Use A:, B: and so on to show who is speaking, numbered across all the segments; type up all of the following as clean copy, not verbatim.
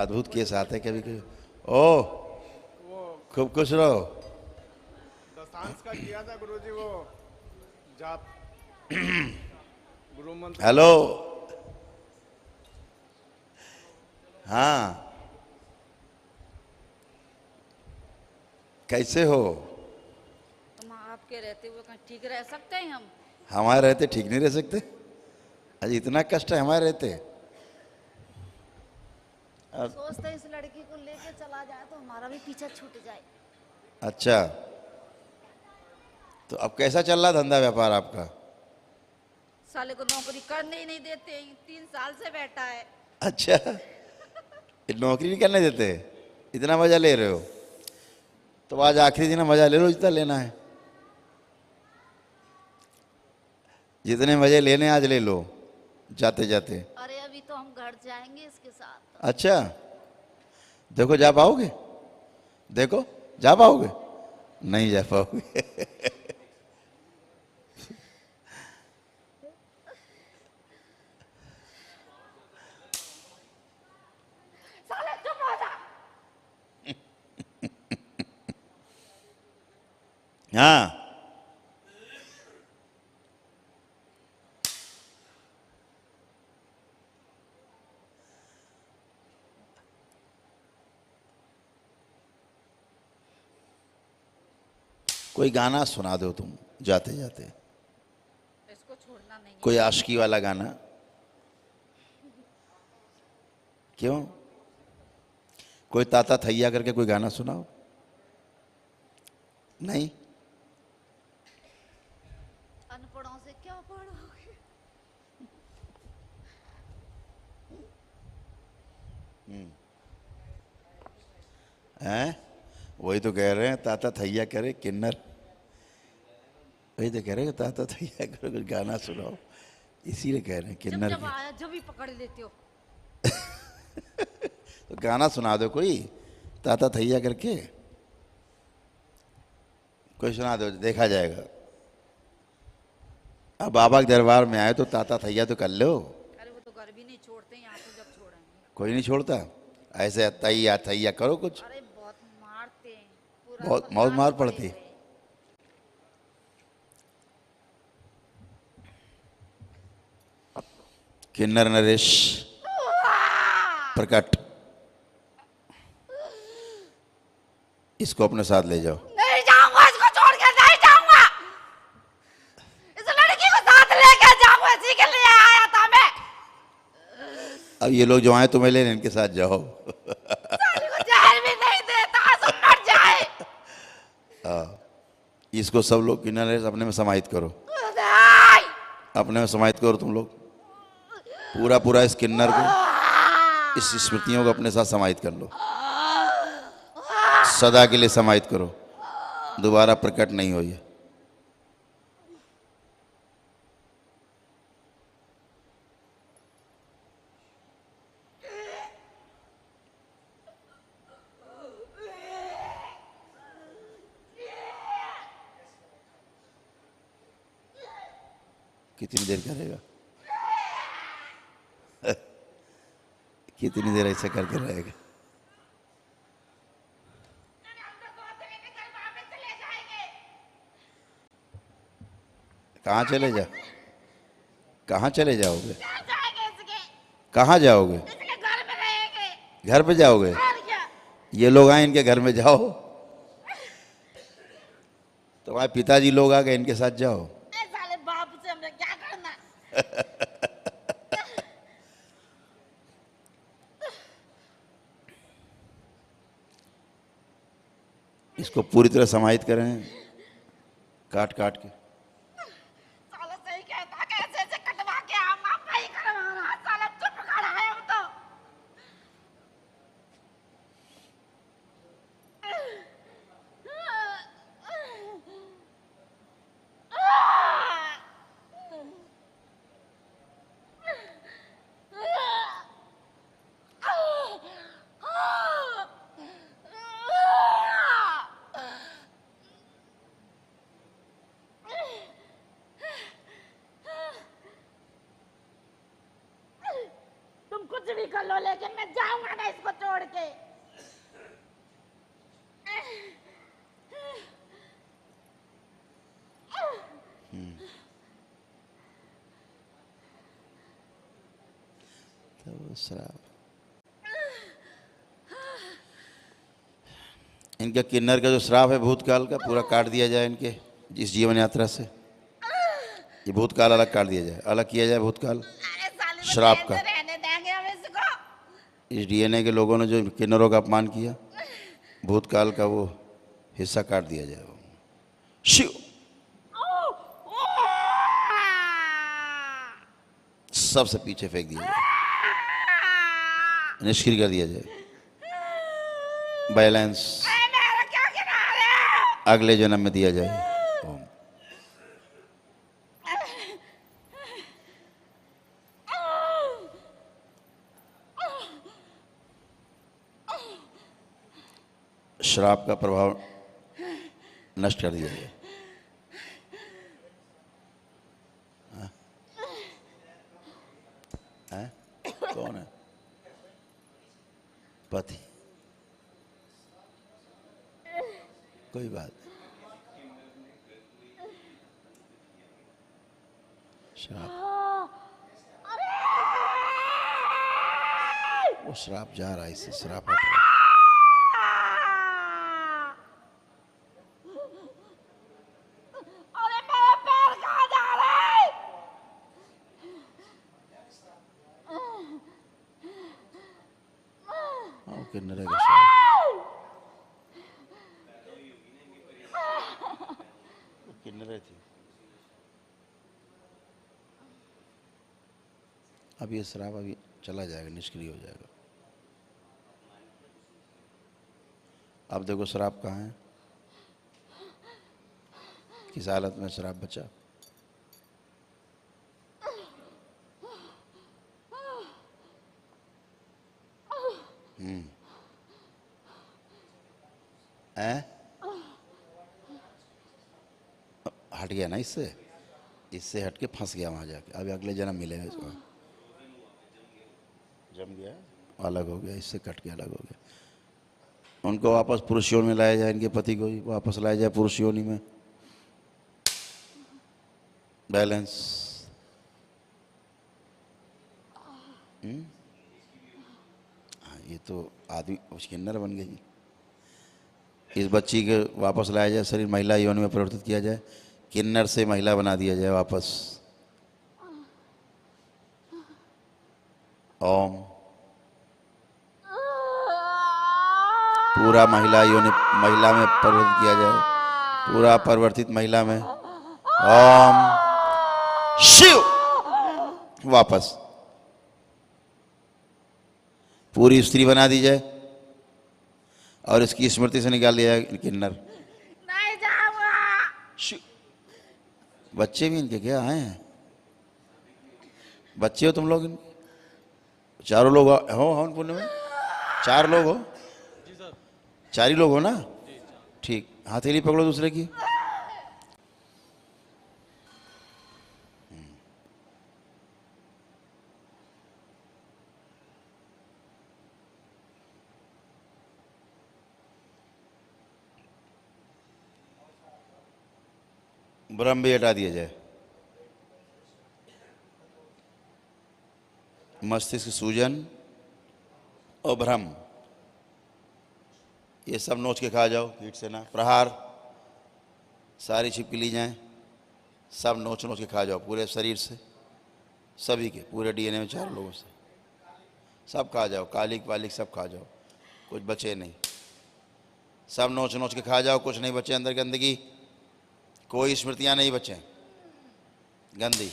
A: अद्भुत केस आते हैं कभी कभी। ओ,
B: वो
A: खूब खुश रहो।
B: दशांश का किया था गुरुजी, वो जाप गुरु मंत्र
A: हेलो।
B: का।
A: हाँ, कैसे हो?
C: तुम आपके रहते हुए कहीं ठीक रह सकते हैं हम?
A: हमारे रहते ठीक नहीं रह सकते? अजी इतना कष्ट है हमारे रहते?
C: सोचते हैं इस लड़की को लेके चला जाए तो हमारा भी पीछा छूट जाए।
A: अच्छा, तो अब कैसा चल रहा धंधा व्यापार आपका?
C: साले को नौकरी करने ही नहीं देते, 3 साल से बैठा है।
A: अच्छा, ये नौकरी नहीं करने देते? इतना मजा ले रहे हो तो आज आखिरी दिन है, मजा ले लो जितना लेना है। जितने मजे लेने आज ले लो जाते जाते।
C: अरे अभी तो हम घर जाएंगे इसके साथ।
A: अच्छा, देखो जा पाओगे? देखो जा पाओगे? नहीं जा पाओगे।
C: साले चुप हो जा।
A: हाँ, कोई गाना सुना दो तुम जाते जाते,
C: इसको छोड़ना नहीं है।
A: कोई आशिकी वाला गाना। क्यों? कोई ताता थैया करके कोई गाना सुनाओ। नहीं?
C: अनपढ़ों से क्या पढ़ोगे?
A: हैं? वही तो कह रहे हैं, ताता थैया करे किन्नर। वही तो कह रहे हैं, ताता थैया करो कुछ गाना सुनाओ, इसीलिए कह रहे हैं
C: जब
A: किन्नर
C: जब
A: के।
C: आया जब ही पकड़ लेते हो।
A: तो गाना सुना दो कोई ताता थैया करके, कोई सुना दो, देखा जाएगा। अब बाबा के दरबार में आए तो ताता थैया तो कर लो।
C: अरे वो तो घर भी नहीं छोड़ते, यहाँ पे जब छोड़ेंगे।
A: कोई नहीं छोड़ता, ऐसे तैया थैया करो कुछ।
C: अरे बहुत मारते हैं, पूरा
A: बहुत
C: अपन
A: बहुत
C: नाच
A: मार
C: पड़े
A: पड़ती।
C: हुए हैं।
A: किन्नर नरेश प्रकट, इसको अपने साथ ले जाओ।
C: नहीं जाऊंगा, इसको छोड़ के नहीं जाऊंगा। इस लड़की को साथ लेके जाऊंगा, इसी के लिए आया था मैं।
A: अब ये लोग जो आए तुम्हें लेने, इनके साथ जाओ।
C: साली को जहर भी नहीं देता, सब मर जाए।
A: इसको सब लोग किन्नर नरेश अपने में समाहित करो,
C: नहीं।
A: अपने में समाहित करो तुम लोग। पूरा पूरा इस किन्नर को, इस स्मृतियों को अपने साथ समाहित कर लो, सदा के लिए समाहित करो, दोबारा प्रकट नहीं हो ये। कितनी देर करेगा? कितनी देर ऐसा करके रहेगा? कहाँ चले जाओ? कहाँ चले जाओगे? कहाँ जाओगे?
C: घर में रहेंगे।
A: घर पे जाओगे?
C: और क्या?
A: ये लोग आए, इनके घर में जाओ। तुम्हारे पिताजी लोग आ गए, इनके साथ जाओ।
C: ए साले बाप से हमें क्या करना?
A: इसको पूरी तरह समाहित करें, काट काट के।
C: साला सही कहता, कैसे ऐसे कटवा के हम आप नहीं करवा रहा। साला चुप खड़ा है हम तो। कुछ भी कर लो लेकिन मैं जाऊंगा ना इसको छोड़ के।
A: तो श्राप इनका किन्नर का जो श्राप है भूतकाल का पूरा काट दिया जाए इनके इस जीवन यात्रा से। ये भूतकाल अलग काट दिया जाए, अलग किया जाए भूतकाल
C: अरे साले
A: श्राप का।
C: रहने देंगे हम इसको।
A: इस डीएनए के लोगों ने जो किन्नरों का अपमान किया, भूतकाल का वो हिस्सा काट दिया जाए। शिव सबसे पीछे फेंक दिया जाए, निष्क्रिय कर दिया जाए। बैलेंस
C: मेरा क्या गिरा रहे?
A: अगले जन्म में दिया जाए। ओम। श्राप का प्रभाव नष्ट कर दिया जाए। हैं? कौन है? पति। कोई बात नहीं। श्राप वो श्राप जा रहा है, इससे श्राप हट रहा है।
C: अरे मेरे पैर कहाँ जा रहे?
A: हाँ, किन्नर का श्राप किन्नर थी। अब ये श्राप अभी चला जाएगा, निष्क्रिय हो जाएगा। अब देखो श्राप कहाँ है, किस हालत में श्राप बचा। हैं? हट गया ना इससे, इससे हट के फंस गया वहां जाके। अब अगले जन्म मिलेगा इसको। जम गया, अलग हो गया, इससे कट के अलग हो गया। उनको वापस पुरुष योनि में लाया जाए, इनके पति को ही वापस लाया जाए पुरुष योनि में। बैलेंस। हाँ, ये तो आदमी किन्नर बन गई। इस बच्ची के वापस लाया जाए, शरीर महिला योनि में परिवर्तित किया जाए, किन्नर से महिला बना दिया जाए वापस। ओम। पूरा महिला योनि महिला में परिवर्तित किया जाए, पूरा परिवर्तित महिला में। ओम शिव। वापस पूरी स्त्री बना दी जाए और इसकी स्मृति से निकाल दिया जाए किन्नर।
C: नहीं जाऊंगा।
A: शिव। बच्चे भी इनके क्या हैं? बच्चे हो तुम लोग इनके? चारों लोग हो हवन पुण्य में? 4 लोग हो? 4 ही लोग हो ना? ठीक, हथेली पकड़ो दूसरे की। ब्रह्म भी हटा दिया जाए। मस्तिष्क सूजन और भ्रम ये सब नोच के खा जाओ। कीट से ना प्रहार सारी छिपकी ली जाएं, सब नोच नोच के खा जाओ पूरे शरीर से, सभी के पूरे डीएनए में 4 लोगों से सब खा जाओ। कालिक वालिक सब खा जाओ, कुछ बचे नहीं। सब नोच नोच के खा जाओ, कुछ नहीं बचे अंदर गंदगी, कोई स्मृतियां नहीं बचे गंदी,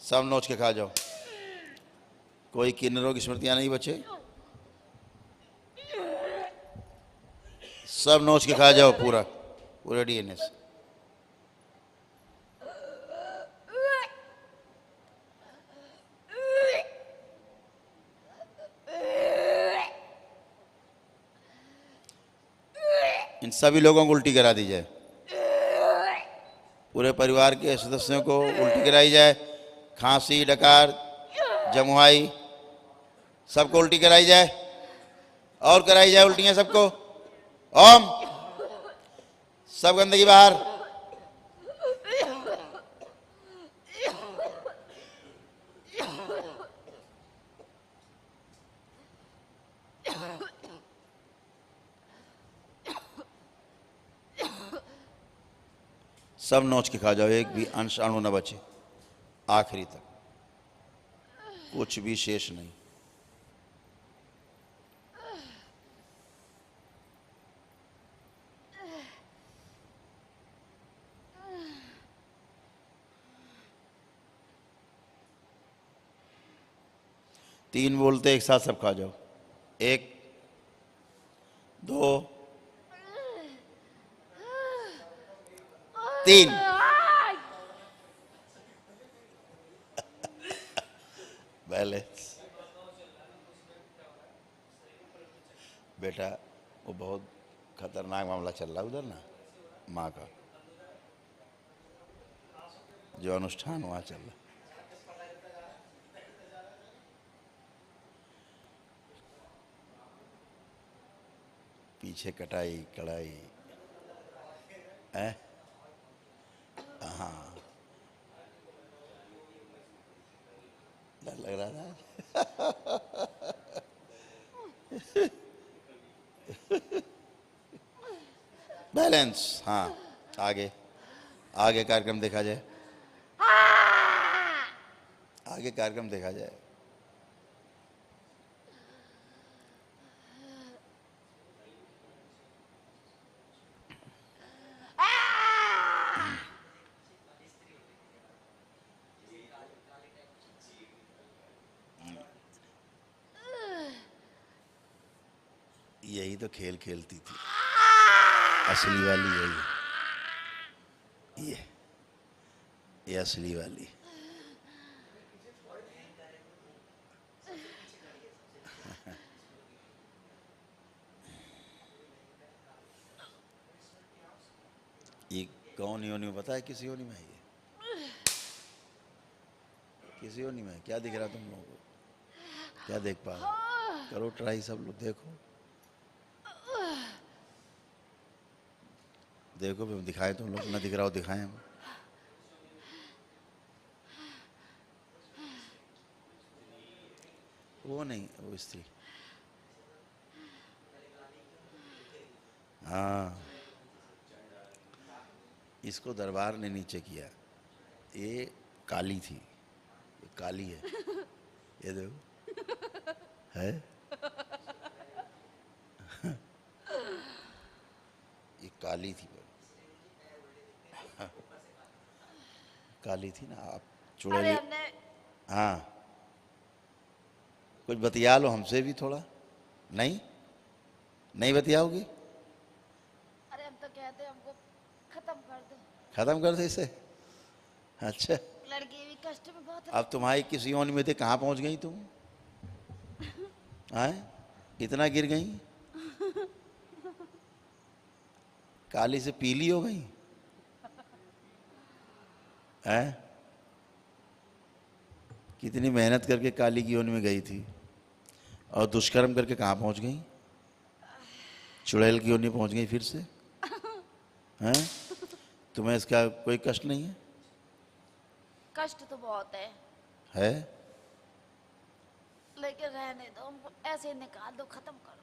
A: सब नोच के खा जाओ। कोई किन्नरों की स्मृतियां नहीं बचे, सब नोच के खा जाओ पूरा पूरे डीएनए से। इन सभी लोगों को उल्टी करा दी जाए, पूरे परिवार के सदस्यों को उल्टी कराई जाए। खांसी, डकार, जमुआई सबको उल्टी कराई जाए और कराई जाए उल्टियां सबको। ओम, सब गंदगी बाहर। सब नोच के खा जाओ, एक भी अंश अणु न बचे, आखिरी तक कुछ भी शेष नहीं। तीन बोलते एक साथ सब खा जाओ। 1 2 3। बैलेंस। बेटा वो बहुत खतरनाक मामला चल रहा है उधर ना, माँ का जो अनुष्ठान वहाँ चल रहा। पीछे कटाई कढ़ाई है। हाँ, डर लग रहा था। बैलेंस। हाँ, आगे आगे कार्यक्रम देखा जाए, आगे कार्यक्रम देखा जाए। यही तो खेल खेलती थी असली वाली, यही ये असली वाली। ये कौन योनि में पता है? किस योनि में है ये? किस योनि में? क्या दिख रहा तुम लोगों को? क्या देख पा रहे? करो ट्राई, सब लोग देखो देखो, फिर दिखाए तुम लोग, ना दिख रहा हो दिखाएं हम। वो नहीं, वो स्त्री। हाँ, इसको दरबार ने नीचे किया। ये काली थी, ये काली है, ये देखो है। ये काली थी, काली थी ना। आप चुड़ैल। हाँ, कुछ बतिया लो हमसे भी थोड़ा। नहीं नहीं बतियाओगी?
C: अरे हम तो कहते हैं हमको खत्म कर दो।
A: खत्म कर दे इसे? अच्छा,
C: लड़की भी कष्ट में बहुत है।
A: अब तुम्हारी किस योनि में थे, कहाँ पहुंच गई तुम? आए इतना गिर गई, काली से पीली हो गई है। कितनी मेहनत करके काली की योनि में गई थी और दुष्कर्म करके कहाँ पहुंच गई? चुड़ैल की योनि पहुंच गई फिर से। हैं? तुम्हें इसका कोई कष्ट नहीं है?
C: कष्ट तो बहुत
A: है?
C: लेकिन रहने दो, हमको ऐसे ही निकाल दो, खत्म करो।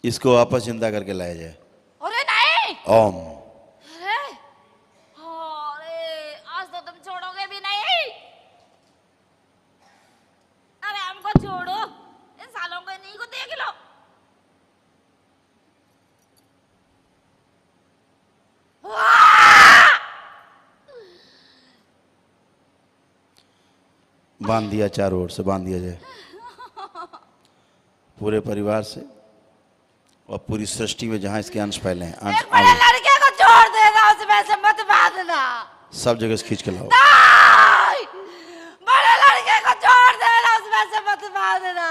A: इसको वापस जिंदा करके लाया जाए।
C: अरे नहीं।
A: ओम।
C: अरे आज तो तुम छोड़ोगे भी नहीं। अरे हमको छोड़ो, इन सालों को इन्हीं को देख लो।
A: बांध दिया, चारों ओर से बांध दिया जाए, पूरे परिवार से और पूरी सृष्टि में जहां इसके अंश फैले हैं। अंश
C: एक बड़े लड़के को छोड़ देगा, उसमें से मत बांधना।
A: सब जगह से खींच के लाओ।
C: नहीं! मैं से मत मारना।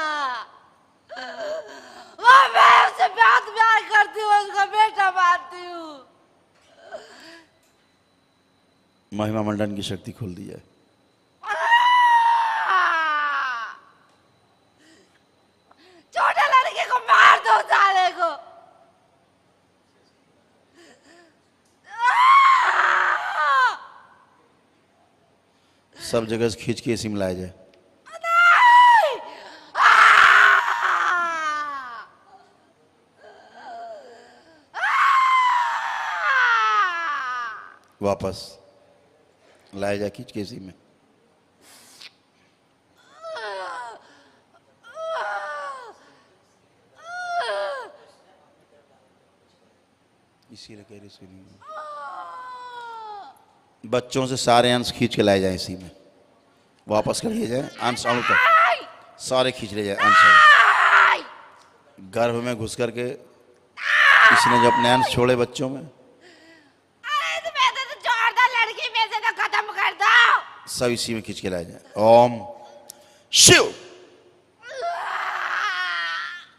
C: वो मैं उससे बहुत प्यार करती हूँ, उसका बेटा मारती हूँ।
A: महिमा मंडन की शक्ति खोल दी जाए।
C: छोटे लड़के को मार दो साले को।
A: सब जगह से खींच के इसी में लाया जाए। वापस लाया जाए खींच के इसी में। इसीलिए कह रही सुनिए, बच्चों से सारे अंश खींच के लाए जाए इसी में। वापस कर लिए जाए अंश अणु तक, सारे खींच ले जाए अंश अणु। गर्भ में घुस करके इसने जो अपने अंश छोड़े बच्चों में,
C: लड़की में से तो खत्म कर दो।
A: सब इसी में खींच के लाए जाए। ओम शिव।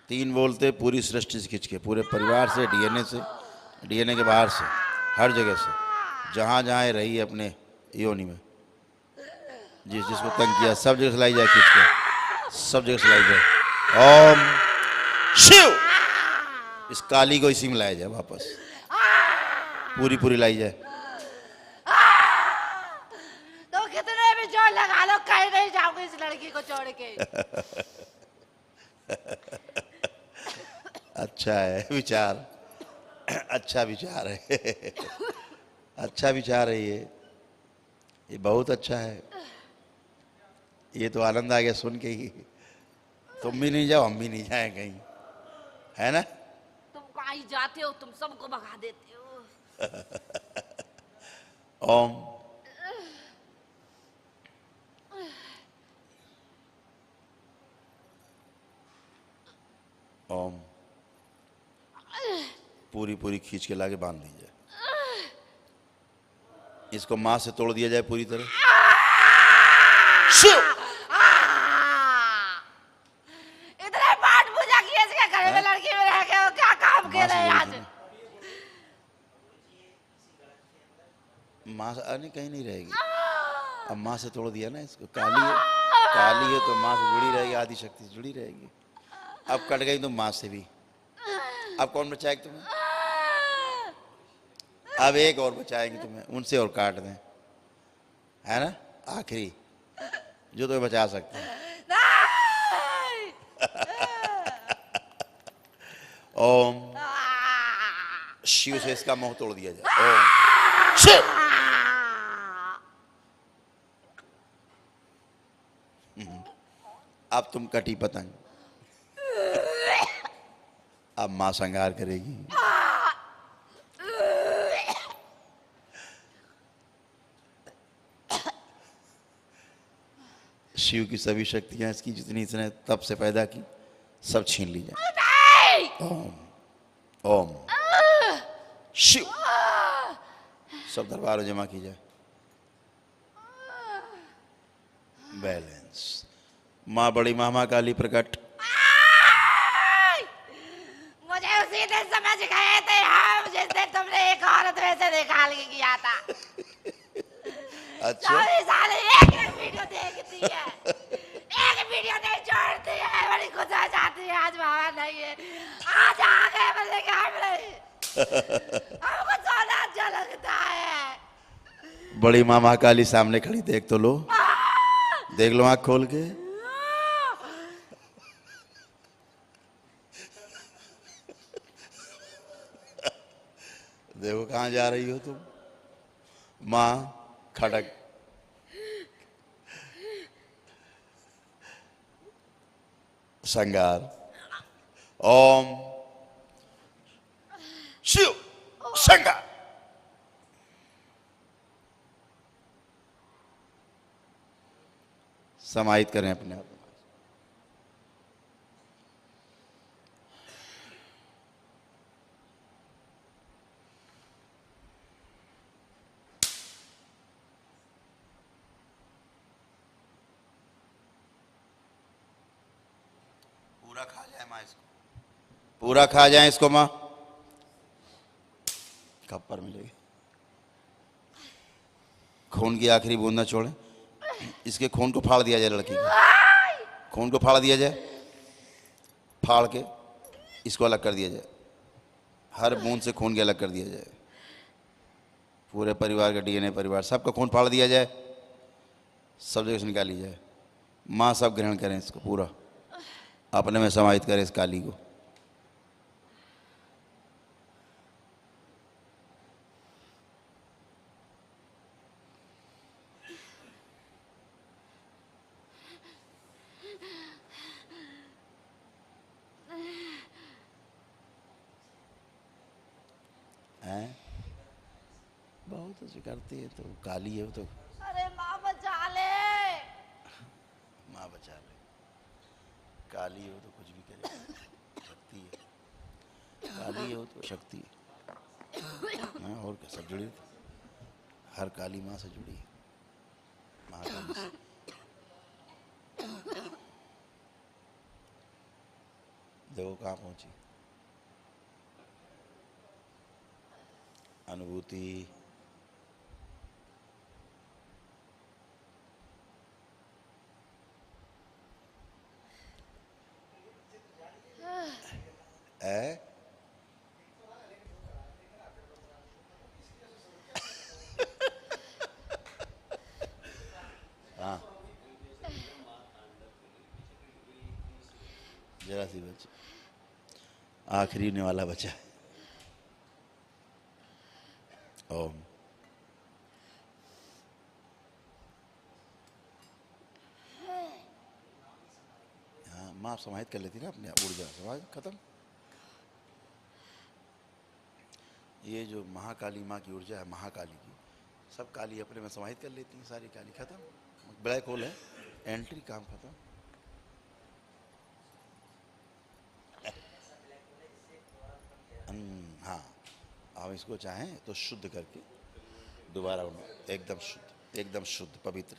A: 3 बोलते पूरी सृष्टि से खींच के, पूरे परिवार से, डीएनए से, डीएनए के बाहर से, हर जगह से, जहां जहां रही है अपने योनि में, जिसको तंग किया, सब जगह से लाई जाए खींच के, सब जगह से लाई जाए। ओम शिव। इस काली को इसी में लाया जाए वापस, पूरी पूरी लाई जाए।
C: तो कितने भी जोर लगा लो, कहीं नहीं जाऊंगी इस लड़की को छोड़ के।
A: अच्छा है विचार, अच्छा विचार है। अच्छा विचार है ये बहुत अच्छा है। ये तो आनंद आ गया सुन के ही। तुम भी नहीं जाओ, हम भी नहीं जाए कहीं, है ना?
C: तुम कहीं जाते हो, तुम सबको भगा देते हो।
A: ओम ओम। पूरी पूरी खींच के लाके बांध दीजिए। इसको मां से तोड़ दिया जाए पूरी तरह। शिव।
C: इतने पाठ पूजा किए इसके घर में, लड़की में रह के क्या काम कर रहे हैं आज?
A: मां से अरे कहीं नहीं रहेगी। अब मां से तोड़ दिया ना इसको। काली है, काली है तो मां से जुड़ी रहेगी, आदि शक्ति से जुड़ी रहेगी। अब कट गई तो मां से भी। अब कौन बचाएगा तुम्हें? अब एक और बचाएंगे तुम्हें, उनसे और काट दें, है ना? आखिरी जो तुम्हें बचा सकते हैं। ओम शिव से इसका मुंह तोड़ दिया जाए। ओम शिव। अब तुम कटी पतंग, अब मां श्रृंगार करेगी। शिव की सभी शक्तियां इसकी जितनी इसने तब से पैदा की, सब छीन ली जाए। ओम ओम शिव। सब दरबार में जमा की जाए। बैलेंस। माँ बड़ी मामा काली प्रकट।
C: मुझे उसी दिन समझ गए थे हम, जिस दिन तुमने एक औरत में से निकाल के किया था।
A: अच्छा
C: साले एक वीडियो देखती है, एक वीडियो नहीं छोड़ती है। बड़ी खुश हो जाती है आज बाबा नहीं है, आज आ गए बोले कि हम नहीं। हमको सोना अच्छा लगता है।
A: बड़ी माँ महाकाली सामने खड़ी, देख तो लो, देख लो आँख खोल के। देखो कहाँ जा रही हो तुम। माँ खड़क। श्रृंगार। ओम शिव श्रृंगार। समाहित करें अपने आप। पूरा खा जाए माँ इसको, पूरा खा जाए इसको माँ, खप्पर मिलेगी। खून की आखिरी बूंद न छोड़े, इसके खून को फाड़ दिया जाए, लड़की के खून को फाड़ दिया जाए, फाड़ के इसको अलग कर दिया जाए, हर बूंद से खून के अलग कर दिया जाए, पूरे परिवार का डीएनए, परिवार सबका खून फाड़ दिया जाए, सब जगह से निकाली जाए। माँ सब ग्रहण करें इसको, पूरा अपने में समाहित करें इस काली को। हैं बहुत अच्छी करती है, तो काली है वो तो।
C: अरे माँ बचा ले।
A: माँ बचा ले, काली है वो तो कुछ भी करे, शक्ति है, काली है वो तो शक्ति है। हाँ, और क्या, सब जुड़ी थी, हर काली माँ से जुड़ी है, महाकाली से। देखो कहाँ पहुंची अनुभूति। है हाँ, जरा सी बच्ची, आखिरी होने वाला बच्चा है। ओम। हाँ, माँ समाहित कर लेती ना अपने ऊर्जा, समाज खत्म। ये जो महाकाली माँ की ऊर्जा है, महाकाली की, सब काली अपने में समाहित कर लेती हैं, सारी काली खत्म, ब्लैक होल है, एंट्री, काम खत्म। हाँ, आप इसको चाहें तो शुद्ध करके दोबारा एकदम शुद्ध, एकदम शुद्ध पवित्र,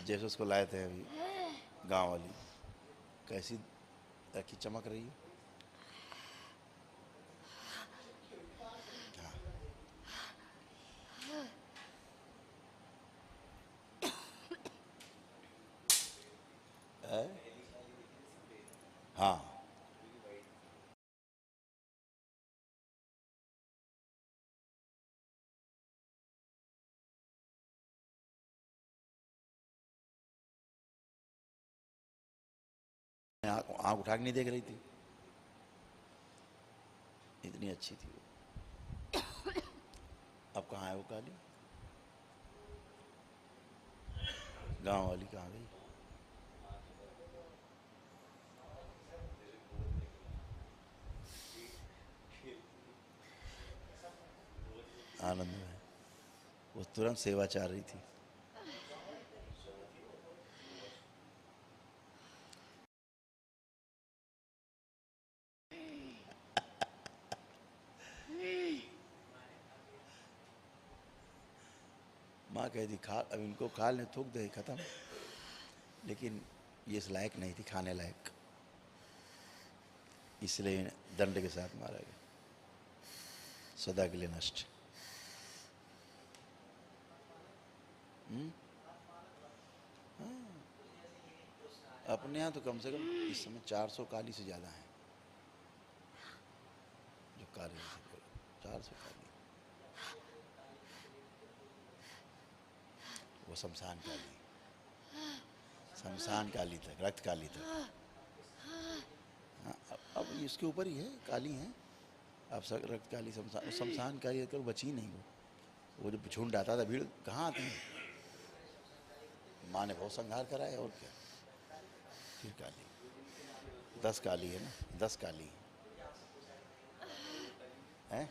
A: जैसे उसको लाए थे अभी गांव वाली, कैसी रखी, चमक रही है। हाँ, आँख उठा के नहीं देख रही थी, इतनी अच्छी थी वो। अब कहाँ है वो काली, गांव वाली कहाँ गई? आनंद में वो तुरंत सेवा चाह रही थी। माँ कहती खा, अब इनको खाल ने थूक दे, खत्म, लेकिन ये इस लायक नहीं थी खाने लायक, इसलिए दंड के साथ मारा गया, सदा के लिए नष्ट। हाँ, अपने यहाँ तो कम से कम इस समय 400 काली से ज़्यादा हैं जो काली, 400 काली। वो शमशान काली, शमशान काली तक, रक्त काली तक। हाँ, अब इसके ऊपर ही है, काली है अब, रक्त काली, शमशान, शमशान काली कल बची नहीं वो जो झुंड आता था, भीड़ कहाँ आती है, माँ ने बहुत संहार कराया, और क्या, फिर काली, 10 काली है ना, 10 काली है,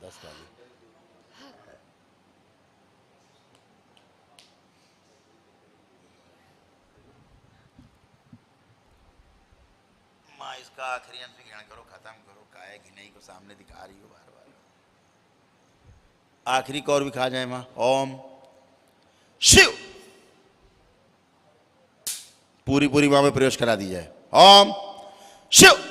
A: 10 काली। माँ इसका आखिरी अंश भी ग्रहण करो, खत्म करो, काया घिनई को सामने दिखा रही हो बार बार, आखिरी कौर भी खा जाए माँ। ओम शिव, पूरी पूरी माँ में प्रवेश करा दी जाए। ओम शिव।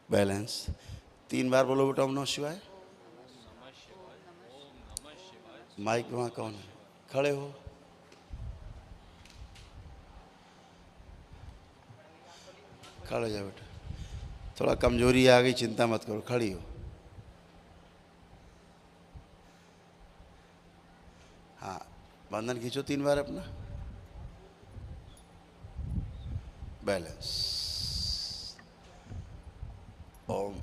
A: बैलेंस 3 बार बोलो बेटा ओम नमः शिवाय। माइक वहाँ कौन है? खड़े हो। खड़े हो जाओ बेटा, थोड़ा कमजोरी आ गई, चिंता मत करो, खड़ी हो। हाँ, बंधन खींचो 3 बार अपना। बैलेंस। ओम।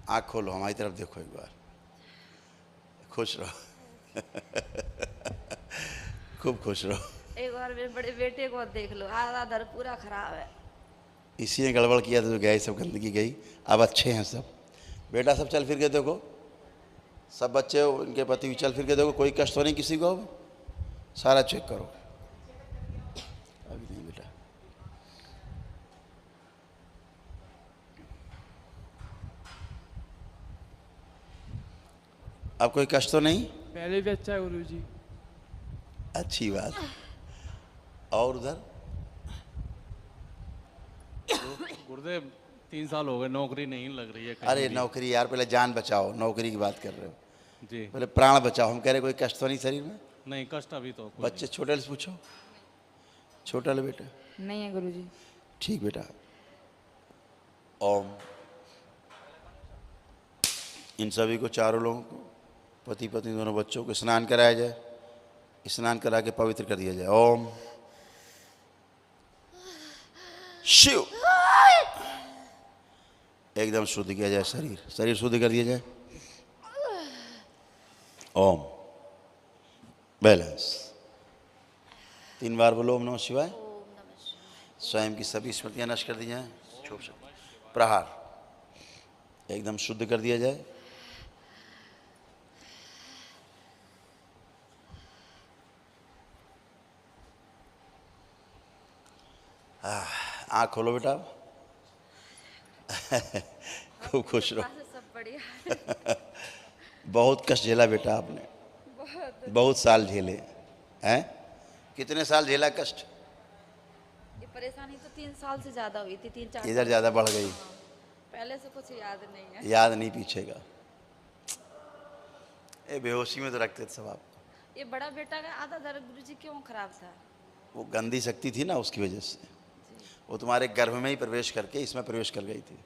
A: आँख खोलो, हमारी तरफ देखो एक बार, खुश रहो। खूब खुश रहो।
C: एक बार मेरे बड़े बेटे को देख लो, आधा दर पूरा खराब है।
A: इसी ने गड़बड़ किया था, जो गए सब गंदगी गई, अब अच्छे हैं सब। बेटा सब चल फिर के देखो, सब बच्चे उनके पति भी चल फिर के देखो, कोई कष्ट तो नहीं किसी को, अब सारा चेक करो। अभी नहीं बेटा, अब कोई कष्ट तो नहीं?
B: पहले भी अच्छा है गुरुजी।
A: अच्छी बात। और उधर
D: गुरुदेव 3 साल हो गए, नौकरी नहीं लग रही है कहीं
A: अरे
D: भी।
A: नौकरी यार, पहले जान बचाओ, नौकरी की बात कर रहे हो,
D: जी
A: पहले प्राण बचाओ। हम कह रहे कोई कष्ट तो नहीं शरीर में?
D: नहीं, कष्ट अभी तो कोई
A: बच्चे छोटे से पूछो, छोटा ले बेटा।
C: नहीं है गुरुजी।
A: ठीक बेटा। ओम। इन सभी को, चारों लोगों को, पति पत्नी दोनों बच्चों को स्नान कराया जाए, स्नान करा के पवित्र कर दिया जाए। ओम शिव। एकदम शुद्ध किया जाए शरीर, शरीर शुद्ध कर दिया जाए। ओम। बैलेंस 3 बार बोलो ओम नमः शिवाय। स्वयं की सभी स्मृतियां नष्ट कर दी जाए। छोड़ सकते प्रहार एकदम शुद्ध कर दिया जाए। आँख खोलो बेटा। खूब खुश रहो।
C: सब बढ़िया।
A: बहुत कष्ट झेला बेटा आपने, बहुत साल झेले हैं। कितने साल झेला कष्ट?
C: ये परेशानी तो 3 साल से ज्यादा हुई थी, 3-4
A: इधर ज़्यादा बढ़ गई,
C: पहले से कुछ याद नहीं है।
A: याद नहीं पीछे का। ये बेहोशी में तो रखते थे सब आपको।
C: ये बड़ा बेटा का आधा दर गुरुजी क्यों खराब था?
A: वो गंदी शक्ति थी ना, उसकी वजह से वो तुम्हारे गर्भ में ही प्रवेश करके इसमें प्रवेश कर गई थी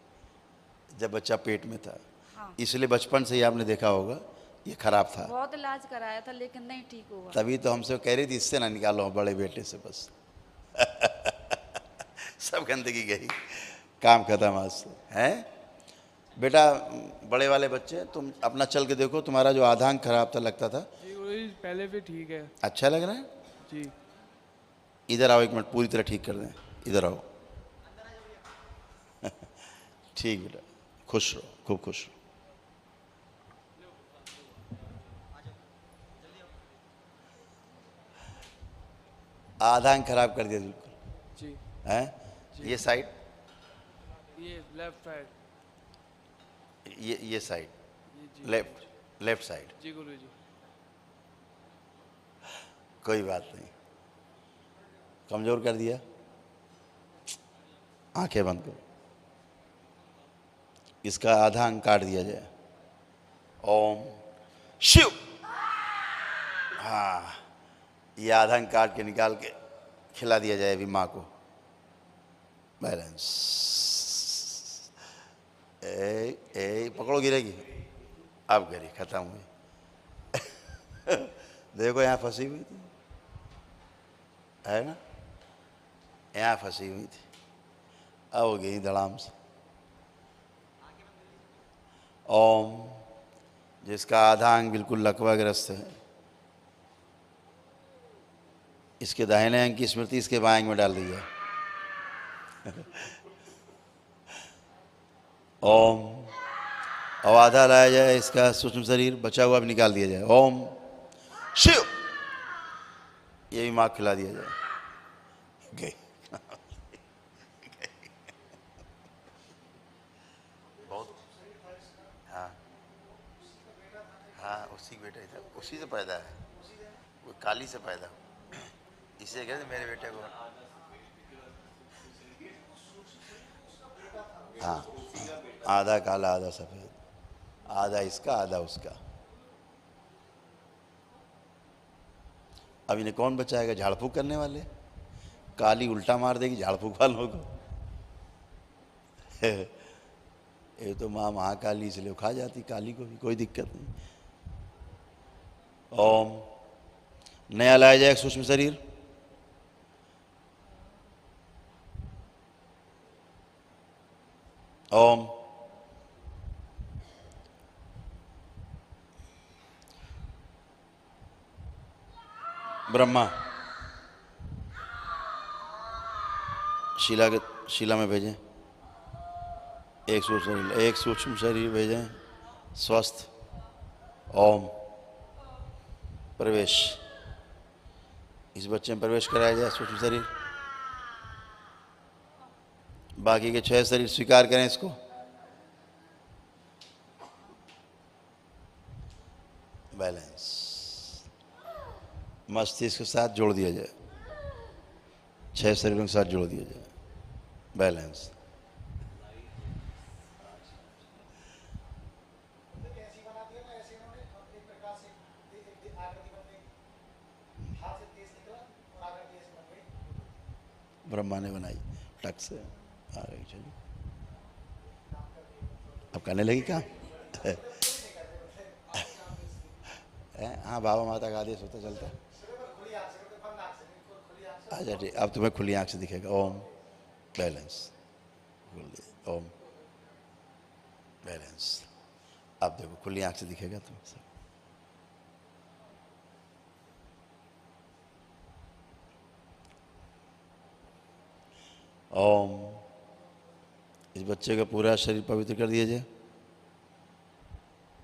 A: जब बच्चा पेट में था।
C: हाँ।
A: इसलिए बचपन से ही आपने देखा होगा ये खराब था।
C: बहुत इलाज कराया था लेकिन नहीं ठीक हुआ।
A: तभी तो हमसे कह रही थी इससे ना निकालो बड़े बेटे से, बस। सब गंदगी गई, काम खत्म आज से। हैं बेटा, बड़े वाले बच्चे, तुम अपना चल के देखो, तुम्हारा जो आधांग खराब था लगता था,
B: जी गुरुजी पहले भी ठीक है।
A: अच्छा लग रहा है।
B: जी
A: इधर आओ एक मिनट, पूरी तरह ठीक कर दें। इधर आओ। ठीक बेटा, खुश रहो, खूब खुश रहो। आधांग खराब कर दिया बिल्कुल।
B: जी।
A: हैं ये साइड,
B: ये लेफ्ट साइड।
A: ये साइड,
B: जी
A: लेफ्ट साइड।
B: जी गुरुजी।
A: कोई बात नहीं, कमजोर कर दिया। आंखें बंद करो, इसका आधा अंग काट दिया जाए। ओम शिव। हाँ, ये आधा अंग काट के निकाल के खिला दिया जाए अभी माँ को। बैलेंस। ए पकड़ो, गिरेगी। अब गिरी, खत्म हुई। देखो यहाँ फंसी हुई थी, है ना, यहाँ फंसी हुई थी। अब हो गई धड़ाम से। ओम, जिसका आधा अंग बिल्कुल लकवाग्रस्त है, इसके दाहिने अंग की स्मृति इसके बाएं अंग में डाल दी जाए। ओम, और आधा लाया जाए इसका सूक्ष्म शरीर बचा हुआ भी निकाल दिया जाए। ओम शिव, ये भी माँ खिला दिया जाए। गई बहुत, हाँ हाँ, उसी के बेटे था, उसी से पैदा है, वो काली से पैदा। इसे कहते मेरे बेटे को, हाँ, आधा काला आधा सफेद, आधा इसका आधा उसका। अब इन्हें कौन बचाएगा? झाड़ फूक करने वाले। काली उल्टा मार देगी झाड़ फूक वालों को। ये तो माँ महाकाली, इसलिए खा जाती काली को भी, कोई दिक्कत नहीं। ओम, नया लाया जाए सूक्ष्म शरीर। ओम, ब्रह्मा शिला में भेजें। एक सूक्ष्म शरीर भेजें स्वस्थ। ओम, प्रवेश, इस बच्चे में प्रवेश कराया जाए सूक्ष्म शरीर। बाकी के 6 शरीर स्वीकार करें इसको। बैलेंस, मस्तिष्क के साथ जोड़ दिया जाए, 6 शरीरों के साथ जोड़ दिया जाए। बैलेंस, ब्रह्मा ने बनाई टक से आ गई। चलिए अब करने लगी काम। हाँ, बाबा माता का आदेश होता चलता है। अच्छा ठीक, अब तुम्हें खुली आंख से दिखेगा। ओम, बैलेंस, ओम, बैलेंस। अब देखो खुली आंख से दिखेगा तुम्हें सब। ओम, इस बच्चे का पूरा शरीर पवित्र कर दिया जाए।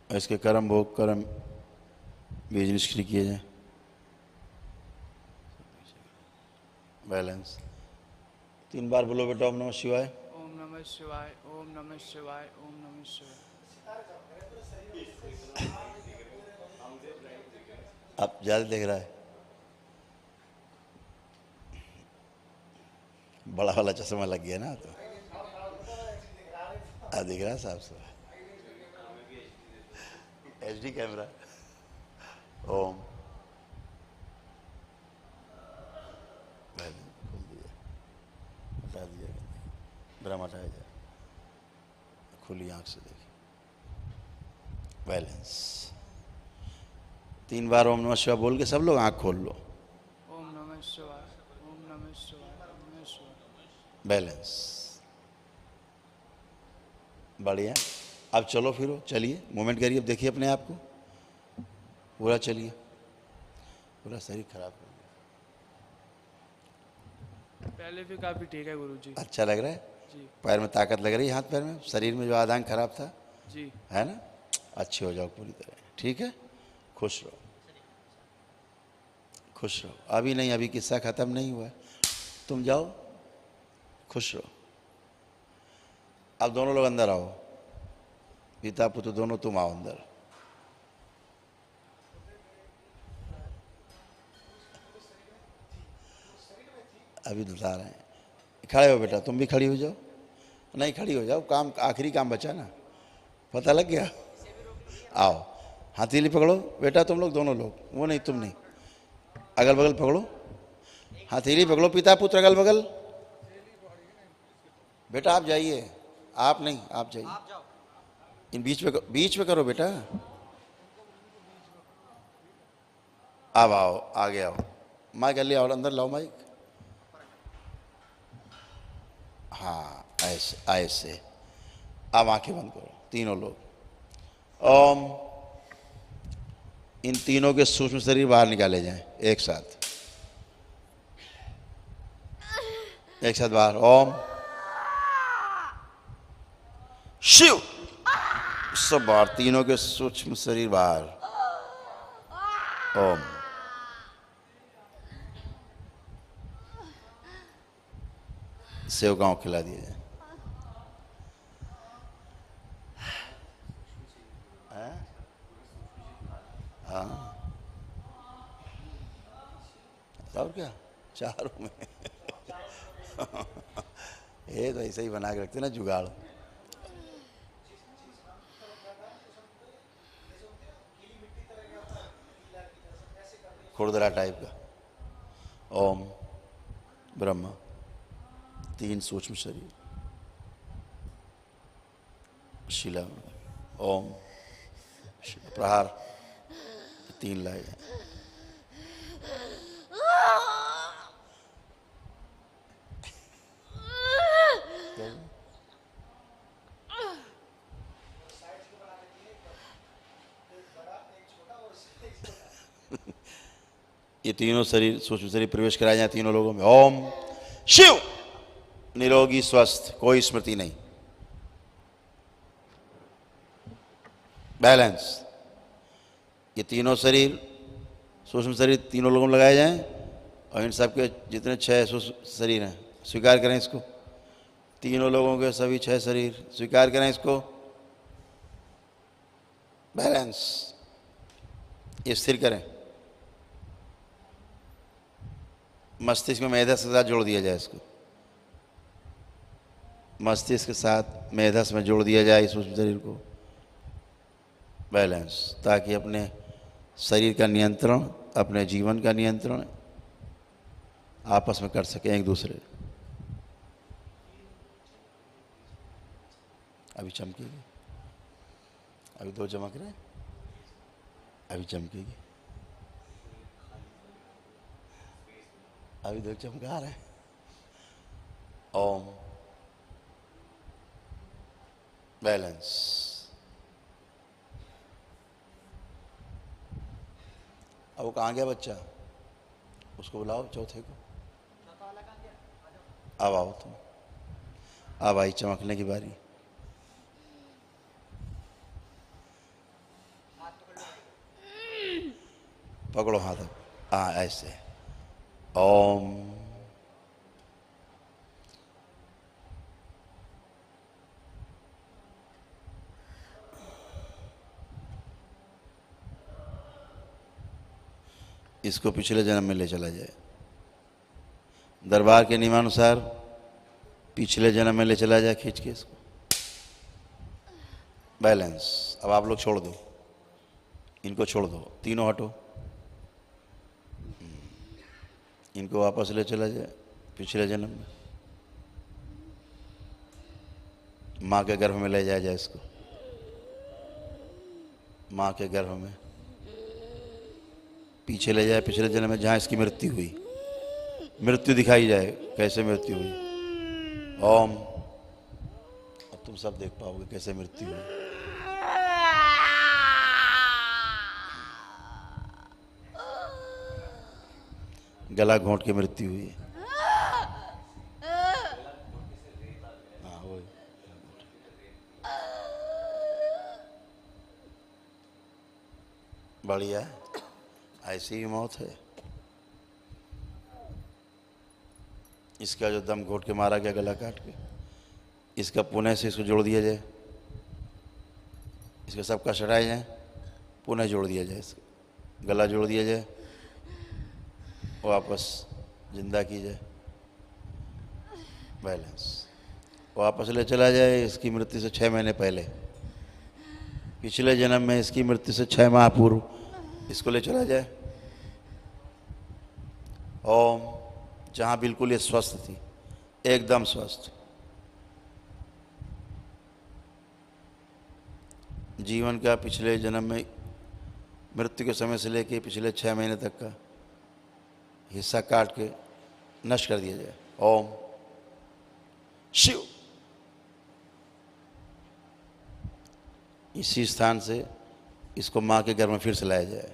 A: इसके कर्म भोग कर्म बीज निष्क्रिय किए जाए। बैलेंस, 3 बार बोलो बेटा ओम नमः शिवाय।
E: ओम नमः शिवाय, ओम नमः शिवाय, ओम नमः शिवाय।
A: अब ज्यादा देख रहा है, बड़ा वाला चश्मा लग गया ना, तो अब दिख रहा है साफ साफ, HD कैमरा। ओम, खोल दिया, हटा दिया, भ्रम हटाया जाए। खुली आंख से देखिए। बैलेंस, 3 बार ओम नमः शिवाय बोल के सब लोग आंख खोल लो।
E: ओम नमः शिवाय, ओम नमः शिवाय, ओम नमः शिवाय।
A: बैलेंस, बढ़िया। अब चलो फिरो, चलिए मूवमेंट करिए। अब देखिए अपने आप को पूरा, चलिए, पूरा शरीर खराब कर दिया।
E: पहले भी काफी ठीक है गुरुजी।
A: अच्छा लग रहा है
E: जी
A: पैर में ताकत लग रही है, हाथ पैर में, शरीर में जो आधा अंग खराब था,
E: जी।
A: है ना। अच्छे हो जाओ पूरी तरह, ठीक है। खुश रहो, खुश रहो। अभी नहीं, अभी किस्सा खत्म नहीं हुआ है। तुम जाओ, खुश रहो। अब दोनों लोग अंदर आओ, पिता पुत्र दोनों, तुम आओ अंदर। अभी बता रहे हैं। खड़े हो बेटा, तुम भी खड़ी हो जाओ। नहीं, खड़ी हो जाओ, काम आखिरी काम बचा ना, पता लग गया। आओ, हथेली पकड़ो बेटा, तुम लोग दोनों लोग, वो नहीं तुम नहीं, अगल बगल पकड़ो, हथेली पकड़ो, पिता पुत्र अगल बगल। बेटा आप जाइए, आप नहीं, आप जाइए, इन बीच में करो बेटा। अब आओ, आगे आओ, माइक ले आओ, अंदर लाओ माइक। हाँ ऐसे ऐसे। अब आंखें बंद करो तीनों लोग। ओम। इन तीनों के सूक्ष्म शरीर बाहर निकाले जाएं एक साथ, एक साथ बाहर। ओम शिव। सब बाहर, तीनों के सूक्ष्म शरीर बाहर। ओम। सेवकाओं खिला दिए जाए। और क्या चारों में ये तो ऐसे ही बना के रखते ना जुगाड़। खुरदरा टाइप का। ओम ब्रह्मा, तीन सूक्ष्म शरीर, शिला। ओम प्रहार, तीन लाए जाए। ये तीनों शरीर सूक्ष्म शरीर प्रवेश कराए जाए तीनों लोगों में। ओम शिव। निरोगी स्वस्थ, कोई स्मृति नहीं, बैलेंस। ये तीनों शरीर सूक्ष्म शरीर तीनों लोगों में लगाए जाएं और इन सबके जितने 6 शरीर हैं स्वीकार करें इसको। तीनों लोगों के सभी 6 शरीर स्वीकार करें इसको। बैलेंस, ये स्थिर करें। मस्तिष्क में मेधस के साथ जोड़ दिया जाए इसको। मस्तिष्क के साथ मेधस में जोड़ दिया जाए इस सूक्ष्म शरीर को। बैलेंस, ताकि अपने शरीर का नियंत्रण, अपने जीवन का नियंत्रण आपस में कर सकें एक दूसरे। अभी चमकेगी, अभी 2 चमक रहे, अभी चमकेगी, अभी 2 चमका रहे। ओम बैलेंस। अब वो कहाँ गया बच्चा? उसको बुलाओ चौथे को। अब आओ तुम, अब आई चमकने की बारी। पकड़ो हाथ अब, हाँ ऐसे। ओम इसको पिछले जन्म में ले चला जाए। दरबार के नियमानुसार पिछले जन्म में ले चला जाए खींच के इसको। बैलेंस। अब आप लोग छोड़ दो, इनको छोड़ दो, तीनों हटो। इनको वापस ले चला जाए पिछले जन्म में। माँ के गर्भ में ले जाया जाए इसको। माँ के गर्भ में पीछे ले जाए पिछले जन्म में जहाँ इसकी मृत्यु हुई। मृत्यु दिखाई जाए कैसे मृत्यु हुई। ओम। अब तुम सब देख पाओगे कैसे मृत्यु हुई। गला घोंट के मृत्यु हुई। हाँ वही। बढ़िया, ऐसी ही मौत है। इसका जो दम घोट के मारा गया गला काट के, इसका पुनः से इसको जोड़ दिया जाए। इसका सबका हटाया जाए, पुनः जोड़ दिया जाए। इसका गला जोड़ दिया जाए, वापस जिंदा की जाए। बैलेंस। वापस ले चला जाए इसकी मृत्यु से 6 महीने पहले। पिछले जन्म में इसकी मृत्यु से 6 माह पूर्व इसको ले चला जाए। ओम। जहाँ बिल्कुल ये स्वस्थ थी, एकदम स्वस्थ, जीवन का पिछले जन्म में मृत्यु के समय से लेके पिछले 6 महीने तक का हिस्सा काट के नष्ट कर दिया जाए। ओम शिव। इसी स्थान से इसको माँ के गर्भ में फिर से लाया जाए।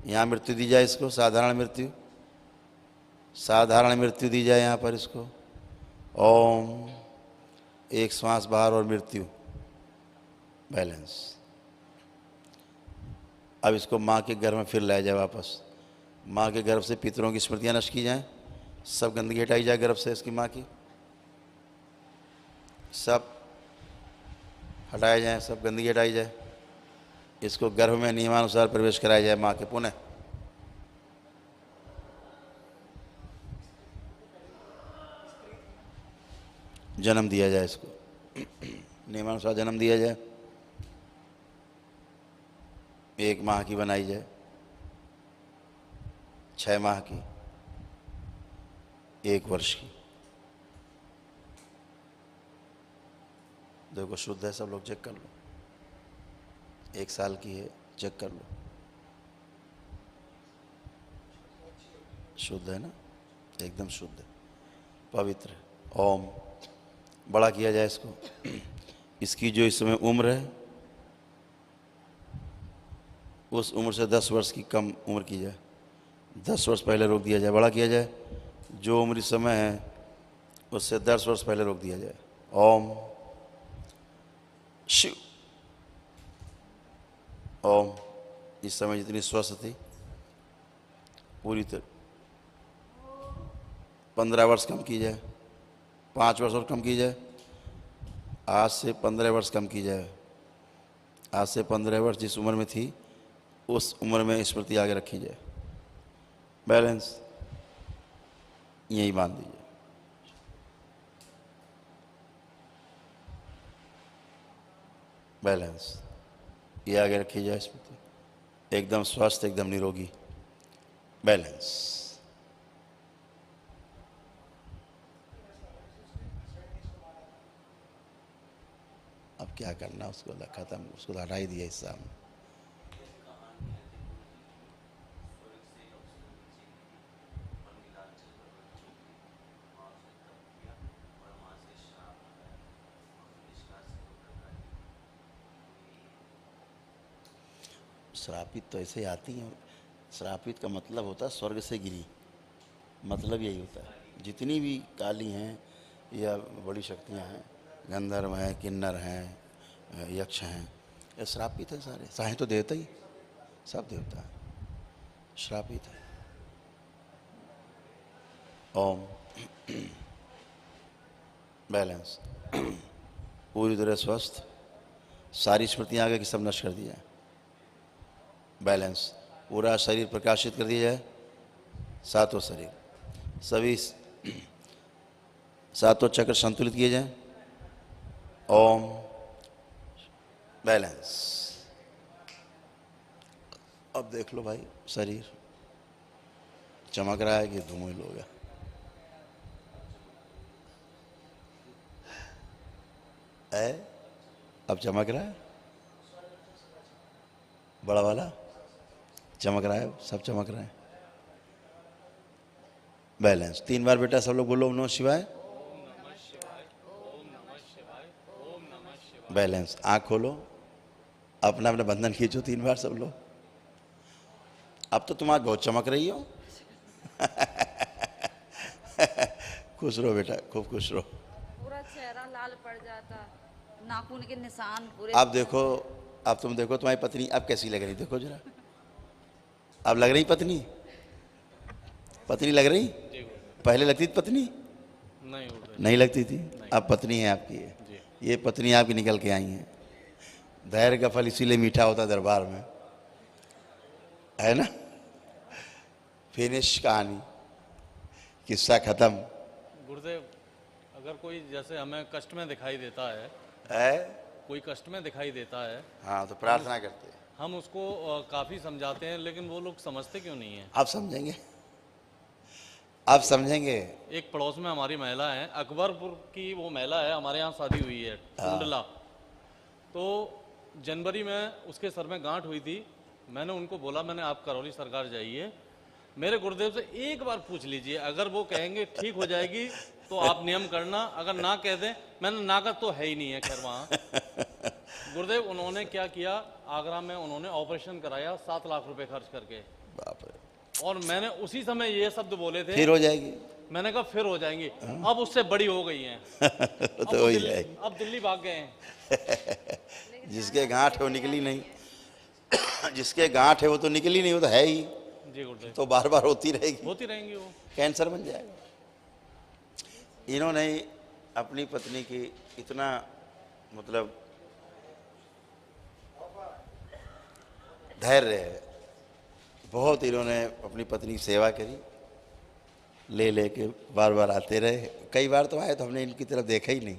A: यहाँ मृत्यु दी जाए इसको, साधारण मृत्यु दी जाए यहाँ पर इसको। ओम, एक श्वास बाहर और मृत्यु, बैलेंस। अब इसको माँ के गर्भ में फिर लाया जाए वापस। माँ के गर्भ से पितरों की स्मृतियाँ नष्ट की जाएं, सब गंदगी हटाई जाए गर्भ से इसकी माँ की, सब हटाए जाएं, सब गंदगी हटाई जाए। इसको गर्भ में नियमानुसार प्रवेश कराया जाए माँ के पुनः। जन्म दिया जाए इसको, नियमानुसार जन्म दिया जाए। 1 माह की बनाई जाए, 6 माह की, 1 वर्ष की। देखो शुद्ध है, सब लोग चेक कर लो। 1 साल की है, चेक कर लो, शुद्ध है ना, एकदम शुद्ध है, पवित्र है। ओम, बड़ा किया जाए इसको। इसकी जो इस समय उम्र है, उस उम्र से 10 वर्ष की कम उम्र की जाए, 10 वर्ष पहले रोक दिया जाए, बड़ा किया जाए। जो उम्र इस समय है उससे 10 वर्ष पहले रोक दिया जाए। ओम शिव। ओम, इस समय जितनी स्वस्थ थी पूरी तरह 15 वर्ष कम की जाए, 5 वर्ष और कम की जाए। आज से 15 वर्ष कम की जाए। आज से 15 वर्ष जिस उम्र में थी उस उम्र में स्मृति आगे रखी जाए। बैलेंस यही मान दीजिए। बैलेंस ये आगे रखी जाए स्मृति, एकदम स्वस्थ, एकदम निरोगी। बैलेंस। अब क्या करना, उसको खत्म, उसको हटा ही दिया इस सामने। श्रापित तो ऐसे आती हैं। श्रापित का मतलब होता है स्वर्ग से गिरी, मतलब यही होता है। जितनी भी काली हैं या बड़ी शक्तियां हैं, गंधर्व हैं, किन्नर हैं, यक्ष हैं, ये श्रापित है सारे। चाहे तो देवता ही, सब देवता है, श्रापित है। ओम। बैलेंस, पूरी तरह स्वस्थ, सारी स्मृतियाँ आगे की सब नष्ट कर दी जाए। बैलेंस, पूरा शरीर प्रकाशित कर दिया जाए, सातों शरीर, सभी 7 चक्र संतुलित किए जाएं। ओम। बैलेंस। अब देख लो भाई, शरीर चमक रहा है कि धूमिल हो गया? अब चमक रहा है, बड़ा वाला चमक रहा है, सब चमक रहे हैं। बैलेंस। 3 बार बेटा सब लोग बोलो ओम नमः शिवाय। बैलेंस। आँख खोलो, अपना अपना बंधन खींचो 3 बार सब लोग। अब तो तुम आज बहुत चमक रही हो। खुश रहो बेटा, खूब खुश रहो।
C: पूरा चेहरा लाल पड़ जाता, नाखून के निशान पूरे।
A: अब देखो, अब तुम देखो तुम्हारी पत्नी अब कैसी लग रही, देखो जरा। अब लग रही पत्नी, पत्नी लग रही? पहले लगती थी पत्नी? नहीं लगती थी। अब पत्नी है आपकी है। ये पत्नी आपकी निकल के आई है। धैर्य का फल इसीलिए मीठा होता दरबार में, है ना। फिनिश कहानी, किस्सा खत्म।
D: गुरुदेव, अगर कोई जैसे हमें कष्ट में दिखाई देता
A: है?
D: कोई कष्ट में दिखाई देता है,
A: हाँ तो प्रार्थना करते हैं।
D: हम उसको काफ़ी समझाते हैं, लेकिन वो लोग समझते क्यों नहीं है?
A: आप समझेंगे, आप समझेंगे।
D: एक पड़ोस में हमारी महिला है, अकबरपुर की वो महिला है, हमारे यहाँ शादी हुई है, टुंडला। तो जनवरी में उसके सर में गांठ हुई थी। मैंने उनको बोला, मैंने आप करौली सरकार जाइए, मेरे गुरुदेव से एक बार पूछ लीजिए, अगर वो कहेंगे ठीक हो जाएगी तो आप नियम करना, अगर ना कह दें, मैंने ना का तो है ही नहीं है खैर वहाँ। गुरुदेव उन्होंने क्या किया, आगरा में उन्होंने ऑपरेशन कराया 7 लाख रुपए खर्च करके,
A: बाप रे,
D: और मैंने उसी समय ये शब्द बोले थे,
A: फिर हो जाएगी।
D: मैंने कहा फिर हो जाएंगी, अब उससे बड़ी हो गई हैं।
A: तो हो ही जाएगी।
D: अब दिल्ली भाग गए हैं।
A: जिसके गांठ है वो निकली नहीं, जिसके गांठ है वो तो निकली नहीं, वो तो है ही,
D: जी गुरुदेव,
A: तो बार बार होती रहेगी,
D: होती रहेंगी वो।
A: कैंसर बन जाएगा। इन्होंने अपनी पत्नी की इतना मतलब धैर्य है, बहुत इन्होंने अपनी पत्नी की सेवा करी, ले लेके बार बार आते रहे। कई बार तो आए तो हमने इनकी तरफ देखा ही नहीं,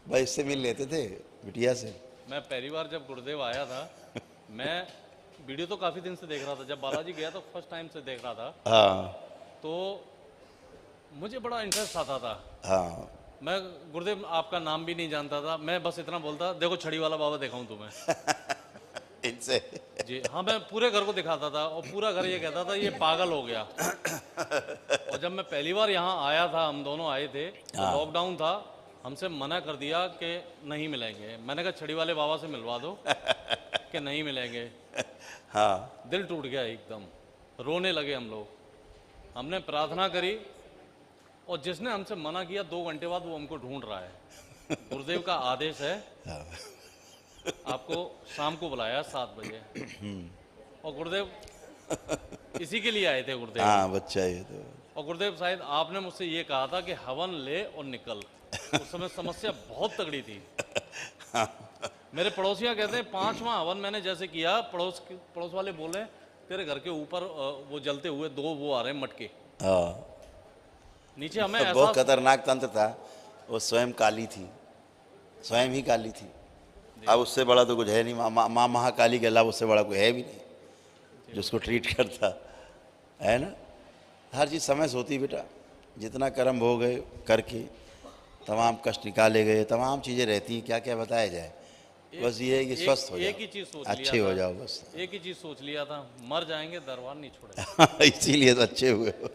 A: बस इससे मिल लेते थे बिटिया से।
D: मैं पहली बार जब गुरुदेव आया था, मैं वीडियो तो काफ़ी दिन से देख रहा था, जब बालाजी गया तो फर्स्ट टाइम से देख रहा था,
A: हाँ
D: तो मुझे बड़ा इंटरेस्ट आता था।
A: हाँ,
D: मैं गुरुदेव आपका नाम भी नहीं जानता था, मैं बस इतना बोलता, देखो छड़ी वाला बाबा दिखाऊं तुम्हें।
A: इनसे
D: जी हाँ, मैं पूरे घर को दिखाता था और पूरा घर ये कहता था ये पागल हो गया। और जब मैं पहली बार यहाँ आया था, हम दोनों आए थे, तो लॉकडाउन था, हमसे मना कर दिया कि नहीं मिलेंगे। मैंने कहा छड़ी वाले बाबा से मिलवा दो, कि नहीं मिलेंगे।
A: हाँ,
D: दिल टूट गया एकदम, रोने लगे हम लोग। हमने प्रार्थना करी और जिसने हमसे मना किया 2 घंटे बाद वो हमको ढूंढ रहा है। गुरुदेव का आदेश है, आपको शाम को बुलाया 7 बजे, और गुरुदेव इसी के लिए आए थे गुरुदेव।
A: हाँ बच्चा ये तो,
D: और गुरुदेव शायद आपने मुझसे ये कहा था कि हवन ले और निकल। उस समय समस्या बहुत तगड़ी थी। मेरे पड़ोसियां कहते हैं 5वां हवन मैंने जैसे किया, पड़ोस वाले बोले तेरे घर के ऊपर वो जलते हुए 2 वो आ रहे हैं मटके
A: हाँ
D: नीचे। हमें
A: बहुत
D: ऐसा
A: खतरनाक तंत्र था वो, स्वयं काली थी, स्वयं ही काली थी। अब उससे बड़ा तो कुछ है नहीं, माँ महाकाली के अलावा उससे बड़ा कोई है भी नहीं जो उसको ट्रीट करता है ना। हर चीज़ समय से होती बेटा, जितना कर्म हो गए करके तमाम कष्ट निकाले गए, तमाम चीज़ें रहती हैं, क्या क्या बताया जाए। बस ये है कि स्वस्थ हो जाओ,
D: एक ही चीज सोच
A: अच्छे
D: लिया
A: हो
D: था,
A: जाओ बस।
D: एक ही चीज सोच लिया था, मर जाएंगे दरबार नहीं छोड़ेगा।
A: इसीलिए तो अच्छे हुए हो।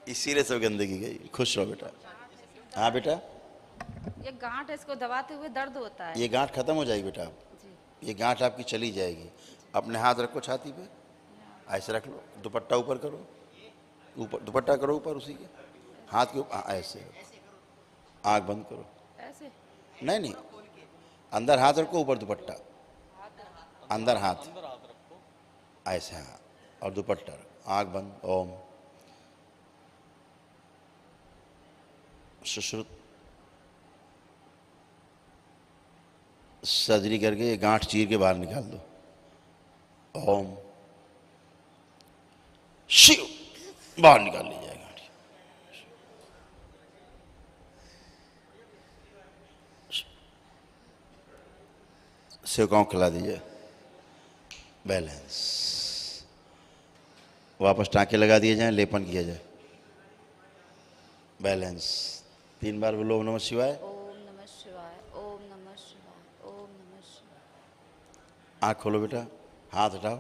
A: इसीलिए सब गंदगी गई। खुश रहो बेटा। हाँ बेटा,
C: ये गांठ है, इसको दबाते हुए दर्द होता है।
A: ये गांठ खत्म हो जाएगी बेटा,
C: जी।
A: ये गांठ आपकी चली जाएगी। अपने हाथ रखो छाती पे, ऐसे रख लो, दुपट्टा ऊपर करो, ऊपर दुपट्टा करो ऊपर उसी के हाथ के ऊपर, ऐसे आँख बंद करो,
C: ऐसे
A: नहीं नहीं, अंदर हाथ रखो, ऊपर दुपट्टा, अंदर हाथ ऐसे, हाँ, और दुपट्टा रखो, आँख बंद। ओम सुश्रुत सर्जरी करके ये गांठ चीर के बाहर निकाल दो। ओम शिव, बाहर निकाल ली जाए गांठ। सेवकाओं खिला दीजिए। बैलेंस, वापस टाँके लगा दिए जाएं, लेपन किया जाए। बैलेंस। 3 बार बोलो ओम नमः शिवाय।
C: ओम नमः शिवाय, ओम नमः शिवाय, ओम नमः शिवाय।
A: आँख खोलो बेटा, हाथ हटाओ,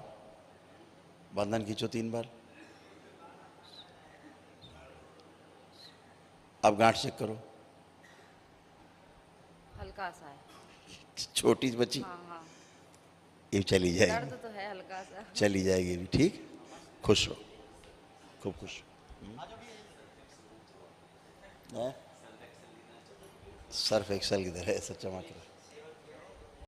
A: बंधन खींचो 3 बार। अब गांठ चेक करो,
C: हल्का सा है।
A: छोटी सी बच्ची,
C: हाँ हाँ,
A: ये चली
C: दर्द
A: जाएगी,
C: तो है हल्का सा।
A: चली जाएगी भी। ठीक, खुश रहो, खूब खुश। सर्फ एक्सेल की तरह ऐसा चमक रहा है।